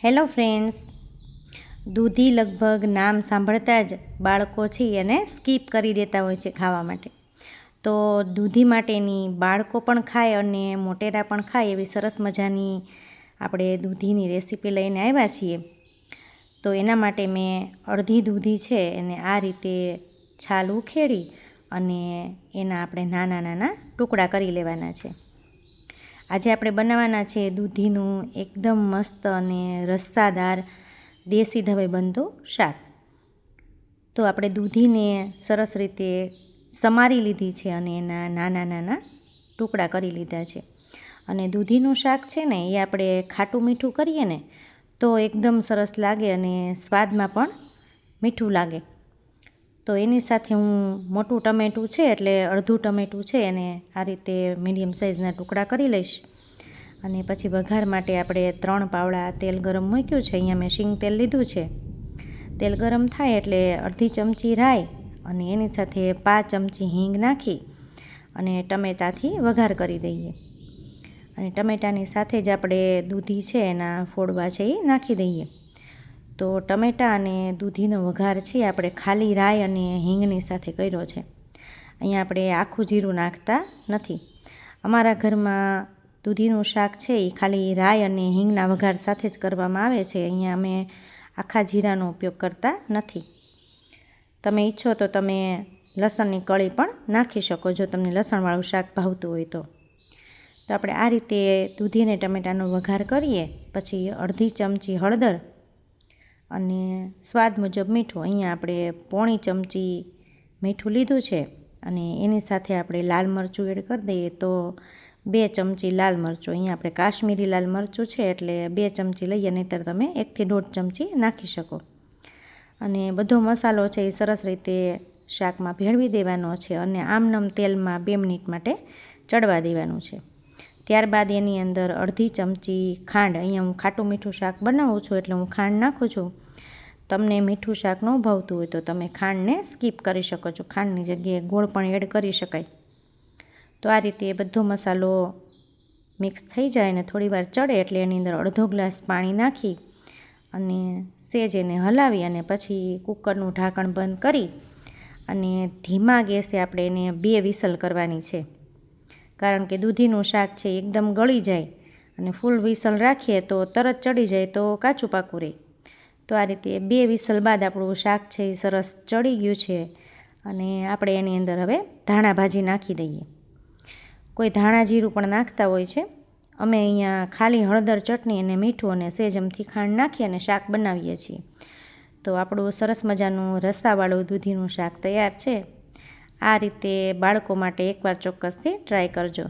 Hello friends, દૂધી લગભગ નામ સાંભળતા જ બાળકો છે એને સ્કીપ કરી દેતા હોય છે ખાવા માટે. તો દૂધી માટેની બાળકો પણ ખાય અને મોટેરા પણ ખાય એવી સરસ મજાની આપણે દૂધીની રેસીપી લઈને આવ્યા છીએ. તો એના માટે મેં અડધી દૂધી છે એને આ રીતે છાલ ઉખેડી અને એના આપણે નાના નાના ટુકડા કરી લેવાના છે. આજે આપણે બનાવવાના છે દૂધીનું એકદમ મસ્ત અને રસ્સાદાર દેશી ઢબે બનતું શાક. તો આપણે દૂધીને સરસ રીતે સમારી લીધી છે અને એના નાના નાના ટુકડા કરી લીધા છે. અને દૂધીનું શાક છે ને એ આપણે ખાટું મીઠું કરીએ ને તો એકદમ સરસ લાગે અને સ્વાદમાં પણ મીઠું લાગે. તો એની સાથે હું મોટું ટમેટું છે એટલે અડધું ટમેટું છે એને આ રીતે મીડિયમ સાઇઝના ટુકડા કરી લઈશ. અને પછી વઘાર માટે આપણે 3 પાવડા તેલ ગરમ મૂક્યું છે. અહીંયા મેં શીંગ તેલ લીધું છે. તેલ ગરમ થાય એટલે અડધી ચમચી રાઈ અને એની સાથે 5 ચમચી હિંગ નાખી અને ટમેટાથી વઘાર કરી દઈએ. અને ટમેટાની સાથે જ આપણે દૂધી છે એના ફોડવા છે એ નાખી દઈએ. તો ટમેટાં અને દૂધીનો વઘાર છે આપણે ખાલી રાઈ અને હિંગની સાથે કર્યો છે. અહીંયા આપણે આખું જીરું નાખતા નથી. અમારા ઘરમાં દૂધીનું શાક છે એ ખાલી રાઈ અને હિંગના વઘાર સાથે જ કરવામાં આવે છે. અહીંયા અમે આખા જીરાનો ઉપયોગ કરતા નથી. તમે ઈચ્છો તો તમે લસણની કળી પણ નાખી શકો જો તમને લસણવાળું શાક ભાવતું હોય તો. તો આપણે આ રીતે દૂધી અને ટમેટાનો વઘાર કરીએ. પછી અડધી ચમચી હળદર અને સ્વાદ મુજબ મીઠું. અહીંયા આપણે પોણી ચમચી મીઠું લીધું છે અને એની સાથે આપણે લાલ મરચું એડ કરી દઈએ. તો 2 ચમચી લાલ મરચું. અહીંયા આપણે કાશ્મીરી લાલ મરચું છે એટલે 2 ચમચી લઈએ, નહીંતર તમે 1 થી 1.5 ચમચી નાખી શકો. અને બધો મસાલો છે એ સરસ રીતે શાકમાં ભેળવી દેવાનો છે અને આમનમ તેલમાં 2 મિનિટ માટે ચડવા દેવાનું છે. ત્યારબાદ એની અંદર અડધી ચમચી ખાંડ. અહીંયા હું ખાટું મીઠું શાક બનાવું છું એટલે હું ખાંડ નાખું છું. તમને મીઠું શાક ન ભાવતું હોય તો તમે ખાંડને સ્કીપ કરી શકો છો. ખાંડની જગ્યાએ ગોળ પણ એડ કરી શકાય. તો આ રીતે બધો મસાલો મિક્સ થઈ જાય અને થોડીવાર ચડે એટલે એની અંદર અડધો ગ્લાસ પાણી નાખી અને સેજ એને હલાવી અને પછી કુકરનું ઢાંકણ બંધ કરી અને ધીમા ગેસે આપણે એને 2 વિસલ કરવાની છે. કારણ કે દૂધીનું શાક છે એકદમ ગળી જાય અને ફૂલ વિસલ રાખીએ તો તરત ચડી જાય તો કાચું પાકું રહે. તો આ રીતે 2 વિસલ બાદ આપણું શાક છે એ સરસ ચડી ગયું છે અને આપણે એની અંદર હવે ધાણા ભાજી નાખી દઈએ. કોઈ ધાણા જીરું પણ નાખતા હોય છે. અમે અહીંયા ખાલી હળદર ચટણી અને મીઠું અને સેજ અમથી ખાંડ નાખી અને શાક બનાવીએ છીએ. તો આપણું સરસ મજાનું રસાવાળું દૂધીનું શાક તૈયાર છે. આ રીતે બાળકો માટે એકવાર ચોક્કસથી ટ્રાય કરજો.